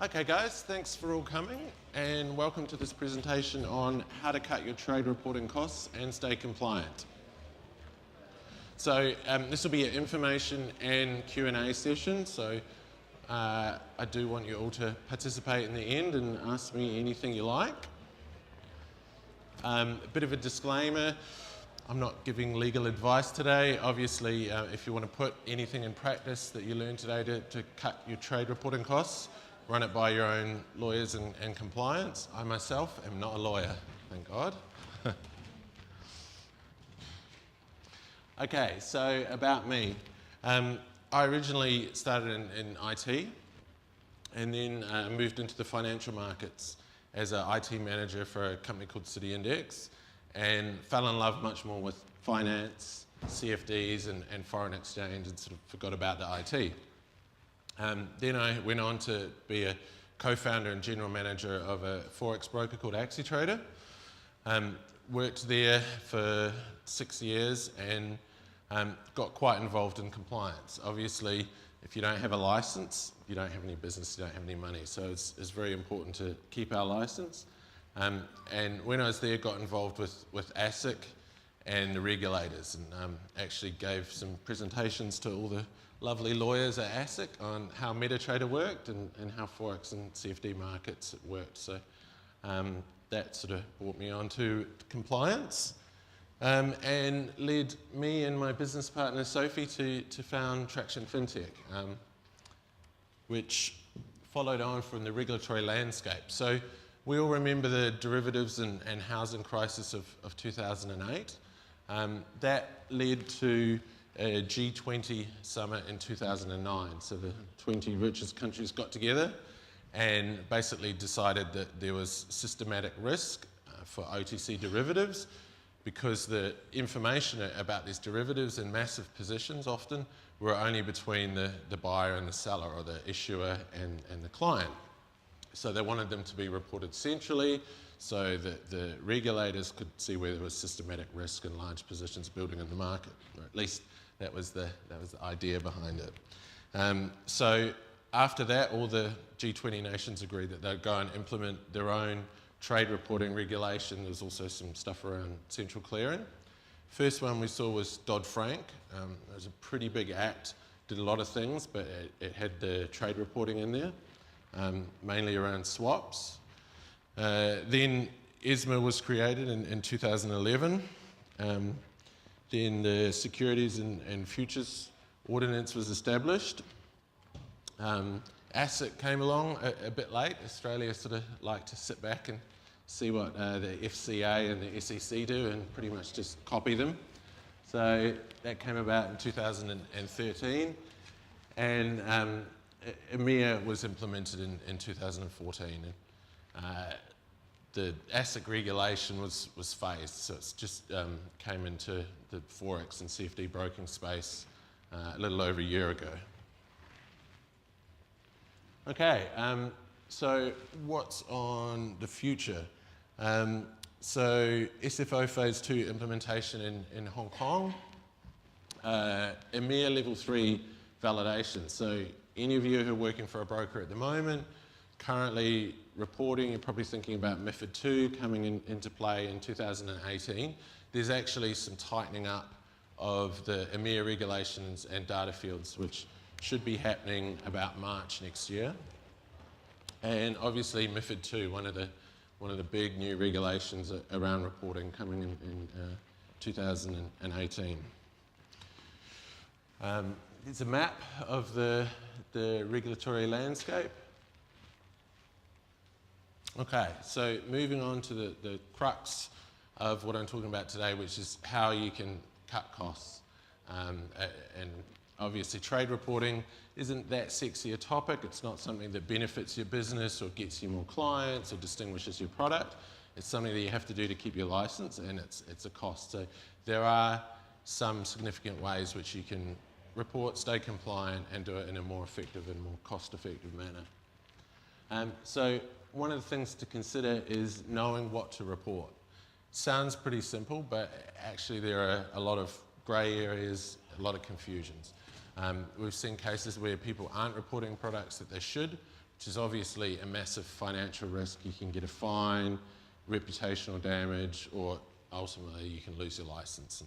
Okay guys, thanks for all coming and welcome to this presentation on how to cut your trade reporting costs and stay compliant. So this will be an information and Q&A session, so I do want you all to participate in the end and ask me anything you like. A bit of a disclaimer, I'm not giving legal advice today. Obviously, if you want to put anything in practice that you learned today to cut your trade reporting costs, run it by your own lawyers and compliance. I myself am not a lawyer, thank God. Okay, so about me. I originally started in IT and then moved into the financial markets as an IT manager for a company called City Index and fell in love much more with finance, CFDs and foreign exchange and sort of forgot about the IT. Then I went on to be a co-founder and general manager of a forex broker called AxiTrader. Worked there for 6 years and got quite involved in compliance. Obviously, if you don't have a license, you don't have any business, you don't have any money. So it's very important to keep our license. And when I was there, got involved with ASIC and the regulators and actually gave some presentations to all the lovely lawyers at ASIC on how MetaTrader worked and how Forex and CFD markets worked. So that sort of brought me on to compliance and led me and my business partner Sophie to found Traction FinTech, which followed on from the regulatory landscape. So we all remember the derivatives and housing crisis of 2008. That led to a G20 summit in 2009. So the 20 richest countries got together and basically decided that there was systematic risk for OTC derivatives because the information about these derivatives and massive positions often were only between the buyer and the seller, or the issuer and the client. So they wanted them to be reported centrally so that the regulators could see where there was systematic risk and large positions building in the market, or at least that was the idea behind it. So after that, all the G20 nations agreed that they'd go and implement their own trade reporting regulation. There's also some stuff around central clearing. First one we saw was Dodd-Frank. It was a pretty big act, did a lot of things, but it had the trade reporting in there, mainly around swaps. Then ESMA was created in 2011. Then the Securities and Futures Ordinance was established. ASIC came along a bit late. Australia sort of liked to sit back and see what the FCA and the SEC do and pretty much just copy them. So that came about in 2013. And EMEA was implemented in 2014. And, the ASIC regulation was phased, so it's just came into the Forex and CFD broking space a little over a year ago. Okay, so what's on the future? So SFO Phase 2 implementation in Hong Kong, EMEA Level 3 validation. So any of you who are working for a broker at the moment, currently reporting, you're probably thinking about MiFID 2 coming into play in 2018. There's actually some tightening up of the EMEA regulations and data fields, which should be happening about March next year. And obviously MiFID 2, one of the big new regulations around reporting coming in 2018. There's a map of the regulatory landscape. Okay, so moving on to the crux of what I'm talking about today, which is how you can cut costs. And obviously trade reporting isn't that sexy a topic. It's not something that benefits your business or gets you more clients or distinguishes your product. It's something that you have to do to keep your license, and it's a cost. So there are some significant ways which you can report, stay compliant, and do it in a more effective and more cost-effective manner. So one of the things to consider is knowing what to report. Sounds pretty simple, but actually there are a lot of grey areas, a lot of confusions. We've seen cases where people aren't reporting products that they should, which is obviously a massive financial risk. You can get a fine, reputational damage, or ultimately you can lose your license.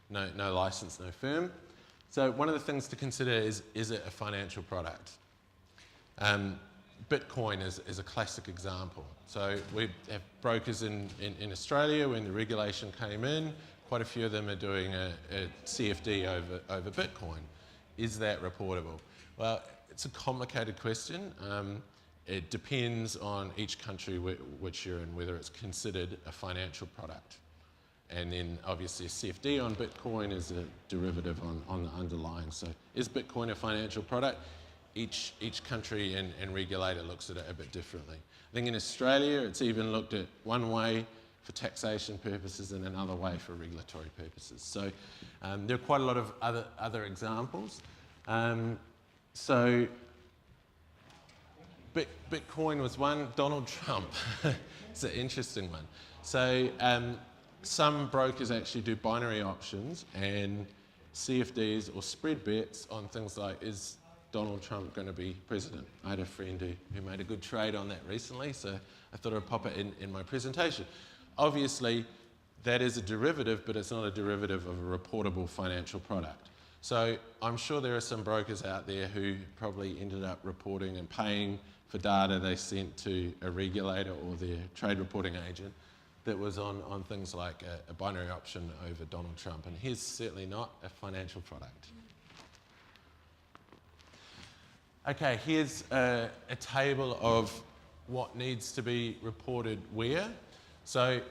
And no license, no firm. So one of the things to consider is it a financial product? Bitcoin is a classic example. So we have brokers in Australia. When the regulation came in, quite a few of them are doing a CFD over Bitcoin. Is that reportable? Well, it's a complicated question. It depends on each country which you're in, whether it's considered a financial product. And then obviously a CFD on Bitcoin is a derivative on the underlying. So is Bitcoin a financial product? Each country and regulator looks at it a bit differently. I think in Australia it's even looked at one way for taxation purposes and another way for regulatory purposes. So there are quite a lot of other examples. So Bitcoin was one. Donald Trump, it's an interesting one. So some brokers actually do binary options and CFDs or spread bets on things like, is Donald Trump going to be president? I had a friend who made a good trade on that recently, so I thought I'd pop it in my presentation. Obviously, that is a derivative, but it's not a derivative of a reportable financial product. So I'm sure there are some brokers out there who probably ended up reporting and paying for data they sent to a regulator or their trade reporting agent that was on things like a binary option over Donald Trump, and he's certainly not a financial product. Okay, here's a table of what needs to be reported where. So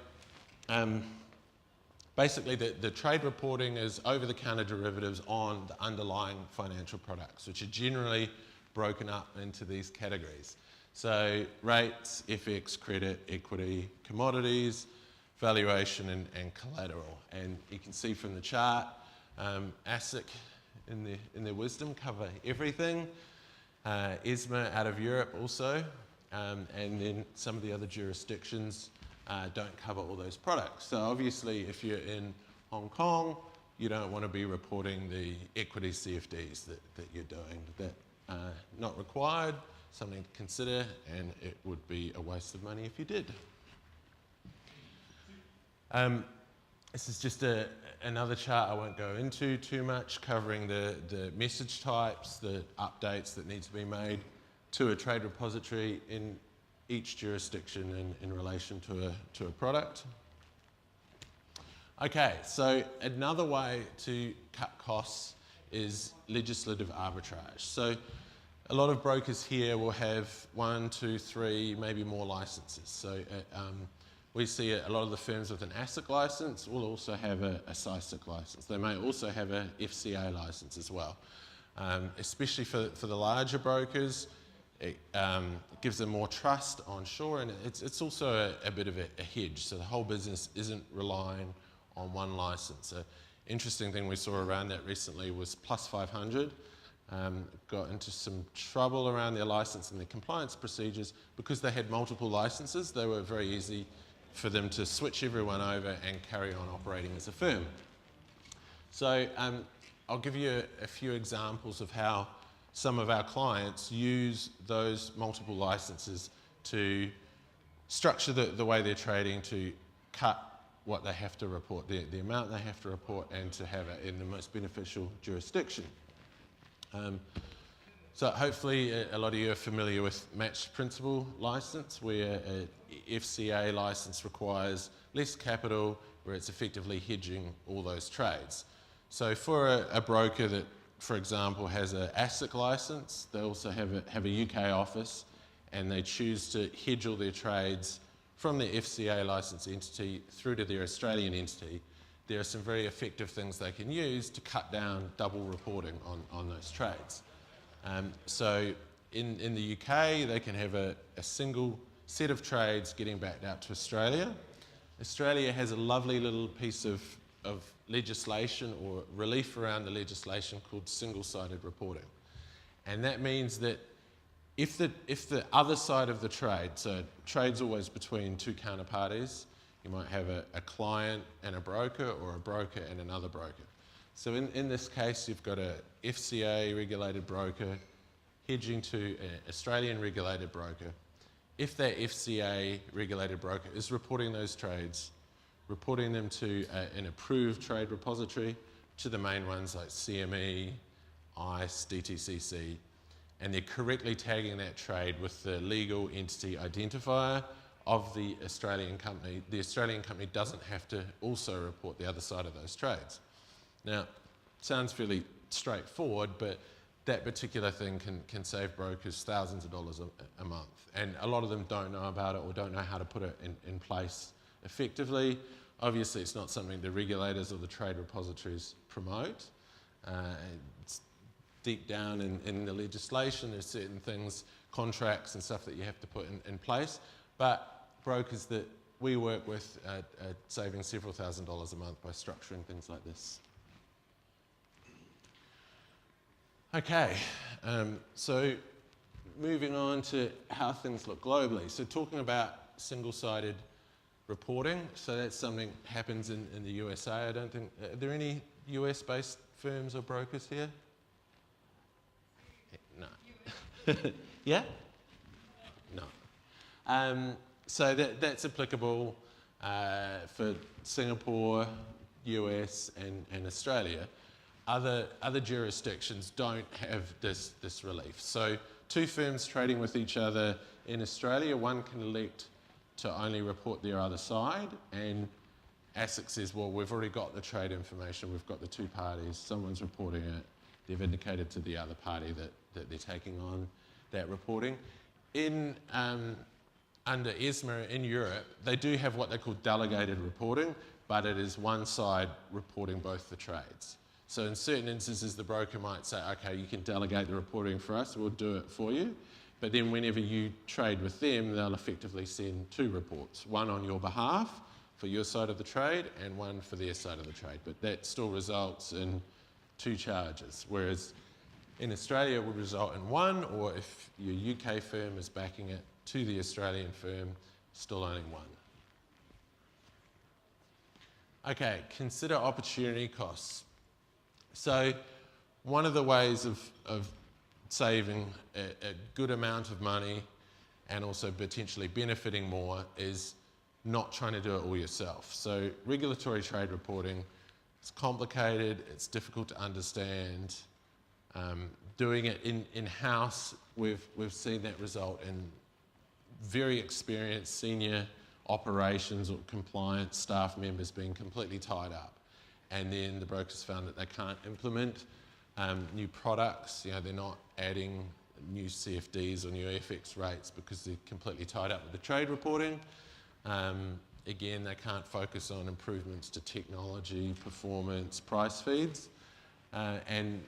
basically the trade reporting is over-the-counter derivatives on the underlying financial products, which are generally broken up into these categories. So rates, FX, credit, equity, commodities, valuation and collateral. And you can see from the chart, ASIC in their wisdom cover everything. ESMA out of Europe also, and then some of the other jurisdictions don't cover all those products. So obviously if you're in Hong Kong, you don't want to be reporting the equity CFDs that you're doing. That not required, something to consider, and it would be a waste of money if you did. This is just another chart I won't go into too much, covering the message types, the updates that need to be made to a trade repository in each jurisdiction in relation to a product. Okay, so another way to cut costs is legislative arbitrage. So a lot of brokers here will have 1, 2, 3, maybe more licenses. So we see a lot of the firms with an ASIC license will also have a CISIC license. They may also have a FCA license as well. Especially for the larger brokers, it gives them more trust onshore, and it's also a bit of a hedge. So the whole business isn't relying on one license. An interesting thing we saw around that recently was Plus 500. Got into some trouble around their license and their compliance procedures because they had multiple licenses. They were very easy for them to switch everyone over and carry on operating as a firm. So I'll give you a few examples of how some of our clients use those multiple licenses to structure the way they're trading, to cut what they have to report, the amount they have to report, and to have it in the most beneficial jurisdiction. So hopefully a lot of you are familiar with matched principal license, where a FCA license requires less capital, where it's effectively hedging all those trades. So for a broker that, for example, has an ASIC license, they also have a UK office, and they choose to hedge all their trades from their FCA licensed entity through to their Australian entity. There are some very effective things they can use to cut down double reporting on those trades. So in the UK, they can have a single set of trades getting backed out to Australia. Australia has a lovely little piece of legislation or relief around the legislation called single-sided reporting. And that means that if the other side of the trade, so trade's always between two counterparties, you might have a client and a broker, or a broker and another broker. So in this case, you've got a FCA regulated broker hedging to an Australian regulated broker. If that FCA regulated broker is reporting those trades, reporting them to an approved trade repository, to the main ones like CME, ICE, DTCC, and they're correctly tagging that trade with the legal entity identifier of the Australian company doesn't have to also report the other side of those trades. Now, sounds fairly straightforward, but that particular thing can save brokers thousands of dollars a month. And a lot of them don't know about it or don't know how to put it in place effectively. Obviously, it's not something the regulators or the trade repositories promote. It's deep down in the legislation, there's certain things, contracts and stuff that you have to put in place. But brokers that we work with are saving several $1,000s a month by structuring things like this. Okay, so moving on to how things look globally. So talking about single-sided reporting, so that's something happens in the USA. I don't think, are there any US-based firms or brokers here? No. Yeah? No. So that's applicable for Singapore, US, and Australia. Other jurisdictions don't have this relief. So two firms trading with each other in Australia, one can elect to only report their other side, and ASIC says, well, we've already got the trade information, we've got the two parties, someone's reporting it, they've indicated to the other party that they're taking on that reporting. Under ESMA in Europe, they do have what they call delegated reporting, but it is one side reporting both the trades. So in certain instances, the broker might say, okay, you can delegate the reporting for us, we'll do it for you. But then whenever you trade with them, they'll effectively send two reports, one on your behalf for your side of the trade and one for their side of the trade. But that still results in two charges, whereas in Australia it would result in one, or if your UK firm is backing it to the Australian firm, still only one. Okay, consider opportunity costs. So one of the ways of saving a good amount of money and also potentially benefiting more is not trying to do it all yourself. So regulatory trade reporting is complicated, it's difficult to understand. Doing it in-house, we've seen that result in very experienced senior operations or compliance staff members being completely tied up. And then the brokers found that they can't implement new products. You know, they're not adding new CFDs or new FX rates because they're completely tied up with the trade reporting. Again, they can't focus on improvements to technology, performance, price feeds, and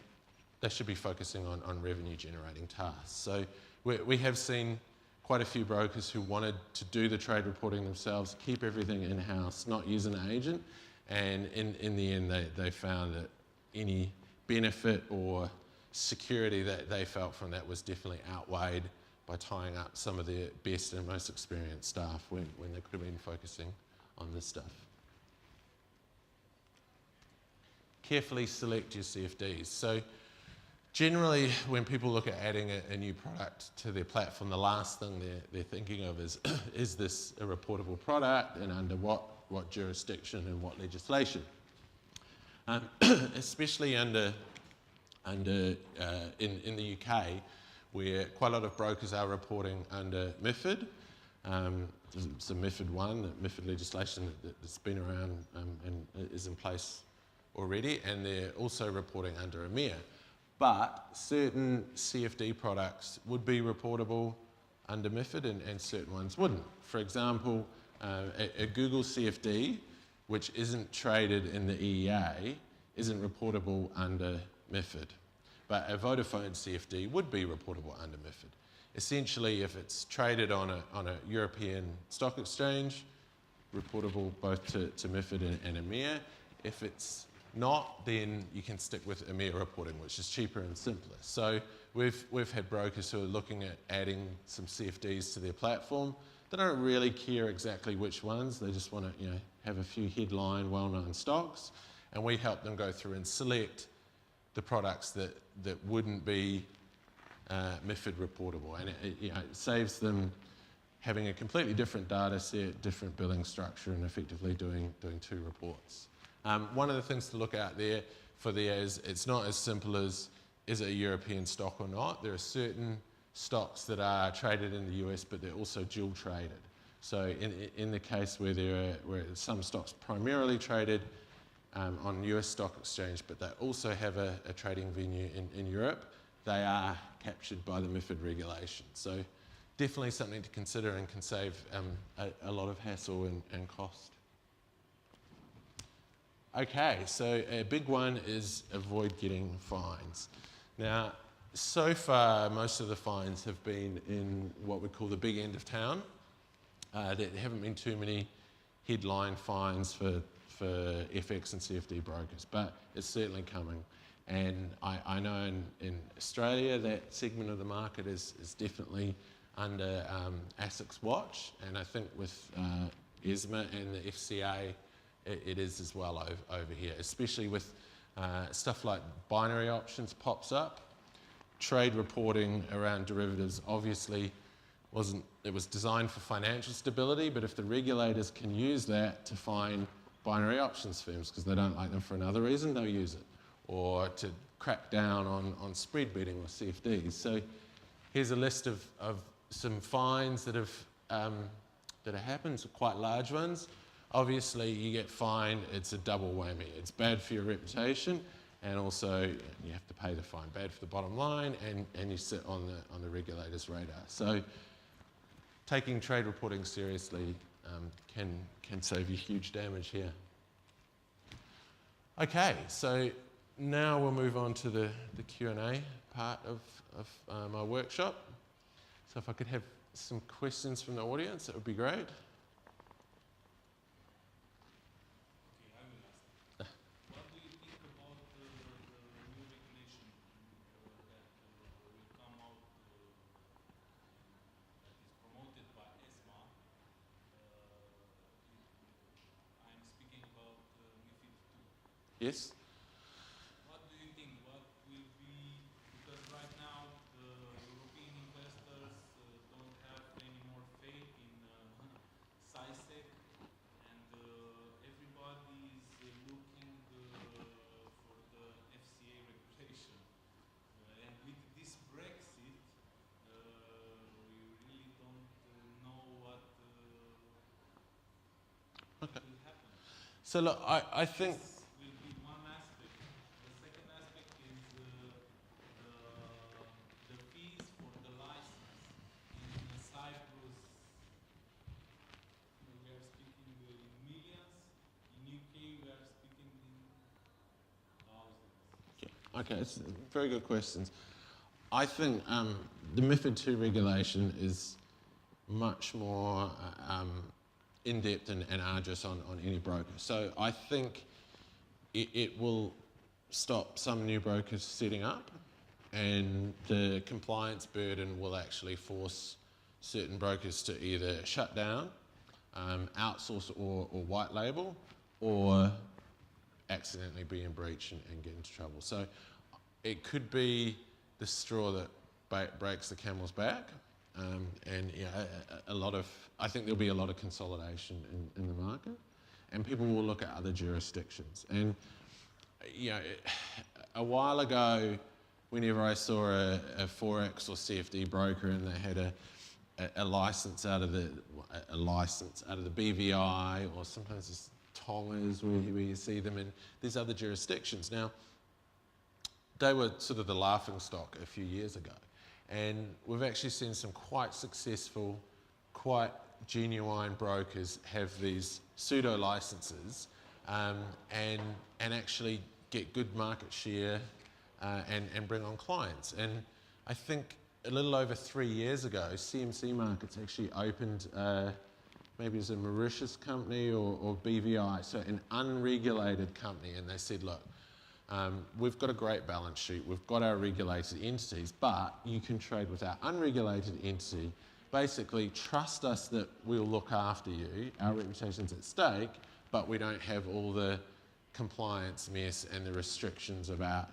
they should be focusing on revenue generating tasks. So we have seen quite a few brokers who wanted to do the trade reporting themselves, keep everything in-house, not use an agent, and in the end they found that any benefit or security that they felt from that was definitely outweighed by tying up some of their best and most experienced staff when they could have been focusing on this stuff. Carefully select your CFDs. So generally, when people look at adding a new product to their platform, the last thing they're thinking of is this a reportable product, and under what jurisdiction and what legislation? Especially in the UK, where quite a lot of brokers are reporting under MiFID. So MiFID 1, the MiFID legislation that's been around and is in place already, and they're also reporting under EMEA. But certain CFD products would be reportable under MiFID and certain ones wouldn't. For example, a Google CFD, which isn't traded in the EEA, isn't reportable under MiFID. But a Vodafone CFD would be reportable under MiFID. Essentially, if it's traded on a European stock exchange, reportable both to MiFID and EMEA. If it's not, then you can stick with EMEA reporting, which is cheaper and simpler. So we've had brokers who are looking at adding some CFDs to their platform. They don't really care exactly which ones. They just want to, have a few headline, well-known stocks, and we help them go through and select the products that wouldn't be MiFID reportable, and it saves them having a completely different data set, different billing structure, and effectively doing two reports. One of the things to look out there is it's not as simple as is it a European stock or not. There are certain stocks that are traded in the US, but they're also dual traded. So in the case where where some stocks primarily traded on US stock exchange, but they also have a trading venue in Europe, they are captured by the MiFID regulation. So definitely something to consider and can save a lot of hassle and cost. Okay, so a big one is avoid getting fines. Now, so far, most of the fines have been in what we call the big end of town. There haven't been too many headline fines for FX and CFD brokers, but it's certainly coming. And I know in Australia that segment of the market is definitely under ASIC's watch, and I think with ESMA and the FCA it is as well over here, especially with stuff like binary options pops up. Trade reporting around derivatives obviously it was designed for financial stability, but if the regulators can use that to fine binary options firms because they don't like them for another reason, they'll use it, or to crack down on spread betting or CFDs. So here's a list of some fines that have happened, so quite large ones. Obviously, you get fined, it's a double whammy. It's bad for your reputation, and also you have to pay the fine. Bad for the bottom line, and you sit on the regulator's radar. So taking trade reporting seriously can save you huge damage here. Okay, so now we'll move on to the Q&A part of my workshop. So if I could have some questions from the audience, that would be great. Yes? What do you think? What will be, because right now the European investors don't have any more faith in SciSec, and everybody is looking for the FCA regulation. And with this Brexit, we really don't know what will happen. So look, I think... Okay, it's very good questions. I think the MiFID II regulation is much more in-depth and arduous on any broker. So I think it will stop some new brokers setting up, and the compliance burden will actually force certain brokers to either shut down, outsource or white label, or accidentally be in breach and get into trouble. So it could be the straw that breaks the camel's back, and yeah, I think there'll be a lot of consolidation in the market, and people will look at other jurisdictions. And you know, a while ago, whenever I saw a Forex or CFD broker and they had a license out of the BVI, or sometimes it's Tongas where you see them in these other jurisdictions. Now, they were sort of the laughing stock a few years ago, and we've actually seen some quite successful, quite genuine brokers have these pseudo licenses and actually get good market share and bring on clients. And I think a little over 3 years ago, CMC Markets actually opened maybe it was a Mauritius company or BVI, so an unregulated company, and they said, look, we've got a great balance sheet, we've got our regulated entities, but you can trade with our unregulated entity. Basically, trust us that we'll look after you, our reputation's at stake, but we don't have all the compliance mess and the restrictions about,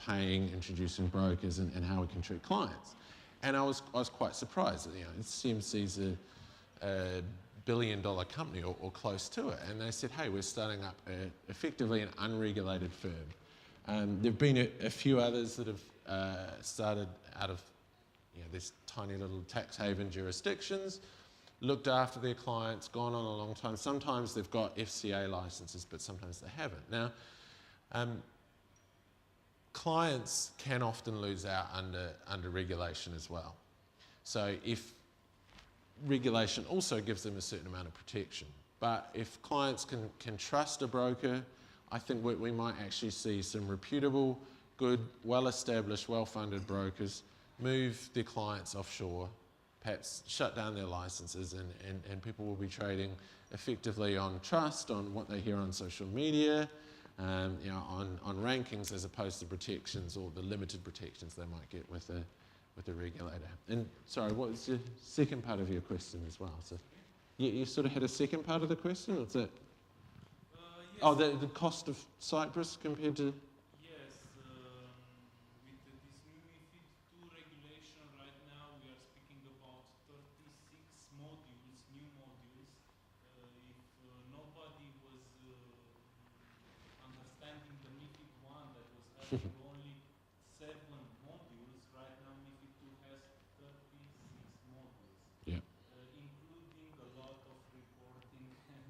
paying, introducing brokers and how we can treat clients. And I was quite surprised that, CMC's a billion-dollar company or close to it, and they said, hey, we're starting up effectively an unregulated firm. There've been a few others that have started out of these tiny little tax haven jurisdictions, looked after their clients, gone on a long time. Sometimes they've got FCA licenses, but sometimes they haven't. Now, clients can often lose out under regulation as well. So if regulation also gives them a certain amount of protection, but if clients can trust a broker, I think we might actually see some reputable, good, well-established, well-funded brokers move their clients offshore, perhaps shut down their licenses, and people will be trading effectively on trust, on what they hear on social media, on rankings as opposed to protections or the limited protections they might get with a regulator. And sorry, what was the second part of your question as well? So you sort of had a second part of the question, or is that? Yes. Oh, the cost of Cyprus compared to. Yes, with this new MiFID II regulation right now, we are speaking about 36 modules, new modules. If nobody was understanding the MiFID I that was having only 7 modules, right now MiFID II has 36 modules, Yeah. including a lot of reporting and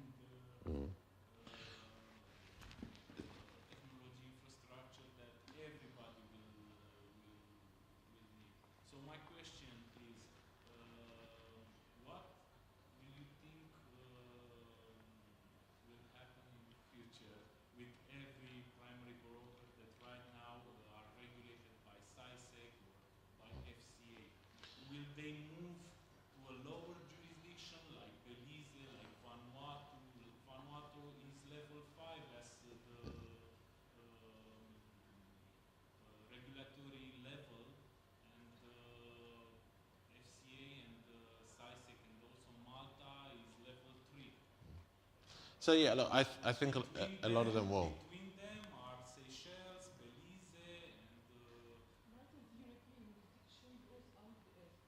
technology infrastructure that everybody will need. So my question is, what do you think will happen in the future with every primary broker that right now are regulated by SISEC or by FCA? Will they move to a lower jurisdiction like Belize, like Vanuatu? Vanuatu is level 5 as the regulatory level, and FCA and SISEC, and also Malta is level 3. So yeah, look, I think a lot of them will. Between them are Seychelles, Belize, and Malta's European jurisdiction goes under the earth.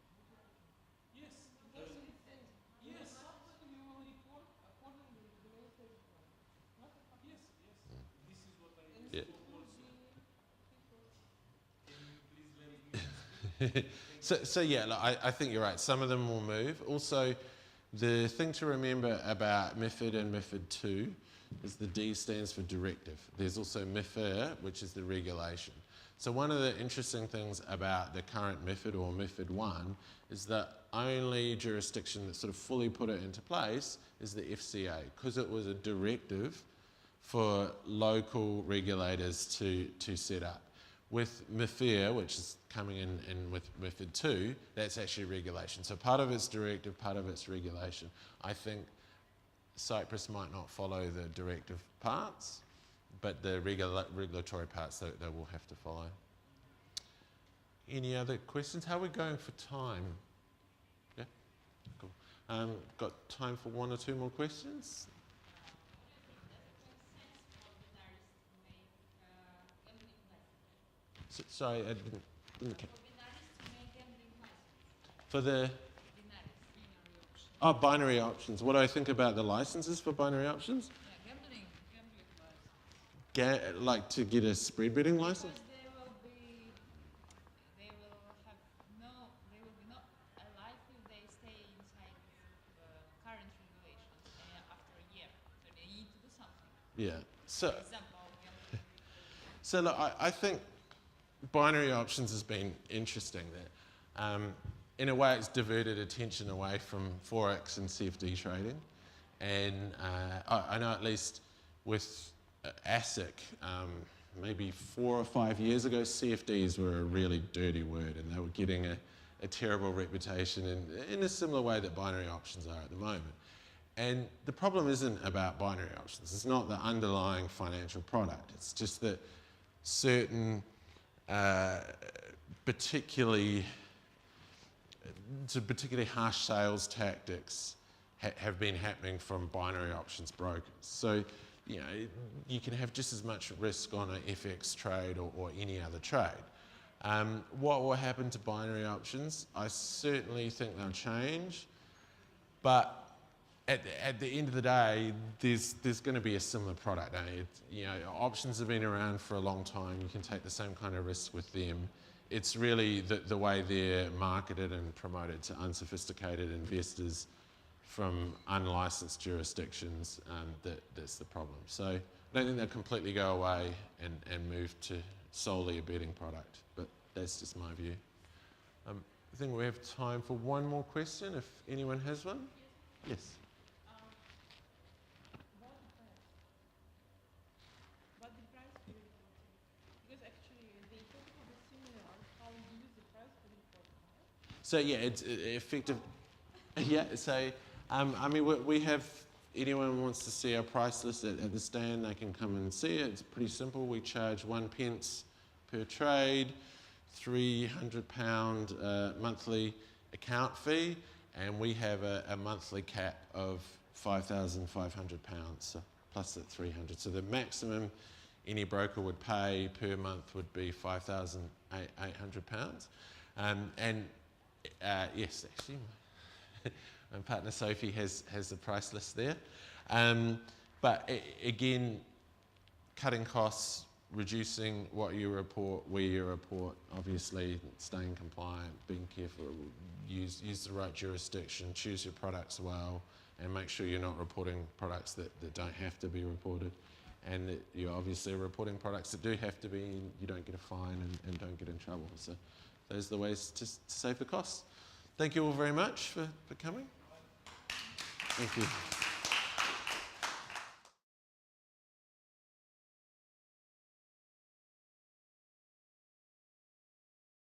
yes, That's what it says. yes, You will report according to the regulator's plan. Not a yes, yes. This is what I And Yeah. spoke will also. be Can you please let me speak? So yeah, look, I think you're right. Some of them will move. Also, the thing to remember about MiFID and MiFID II is the D stands for directive. There's also MiFIR, which is the regulation. So one of the interesting things about the current MiFID or MiFID I is that only jurisdiction that sort of fully put it into place is the FCA, because it was a directive for local regulators to set up. With MiFIR, which is coming in with MiFID II, that's actually regulation. So part of it's directive, part of it's regulation. I think Cyprus might not follow the directive parts, but the regulatory parts they will have to follow. Any other questions? How are we going for time? Yeah? Cool. Got time for one or two more questions? Sorry, I didn't for the binary options. What do I think about the licenses for binary options? Like to get a spread betting license? they will be not alive if they stay inside current regulations after a year. So they need to do something. Yeah. For example, So look, I think binary options has been interesting there. In a way, it's diverted attention away from Forex and CFD trading. And I know at least with ASIC, maybe 4 or 5 years ago, CFDs were a really dirty word, and they were getting a terrible reputation in a similar way that binary options are at the moment. And the problem isn't about binary options. It's not the underlying financial product. It's just that certain particularly harsh sales tactics have been happening from binary options brokers. So you know, you can have just as much risk on an FX trade or any other trade. What will happen to binary options? I certainly think they'll change, but at the end of the day, there's going to be a similar product. You know, options have been around for a long time. You can take the same kind of risk with them. It's really the way they're marketed and promoted to unsophisticated investors from unlicensed jurisdictions that's the problem. So I don't think they'll completely go away and move to solely a betting product, but that's just my view. I think we have time for one more question, if anyone has one. Yes. What the price for reporting? Because actually they talk about a similar how you use the price for reporting. So yeah, it's effective. Yeah. So I mean, we have anyone who wants to see our price list at the stand, they can come and see it. It's pretty simple. We charge 1 pence per trade, £300 monthly account fee, and we have a monthly cap of £5,500, so plus that 300. So the maximum any broker would pay per month would be £5,800. Yes, actually, my partner Sophie has the price list there. But again, cutting costs, reducing what you report, where you report, obviously staying compliant, being careful, use the right jurisdiction, choose your products well, and make sure you're not reporting products that don't have to be reported, and that you're obviously reporting products that do have to be, and you don't get a fine and don't get in trouble. So those are the ways to save the costs. Thank you all very much for coming. Thank you.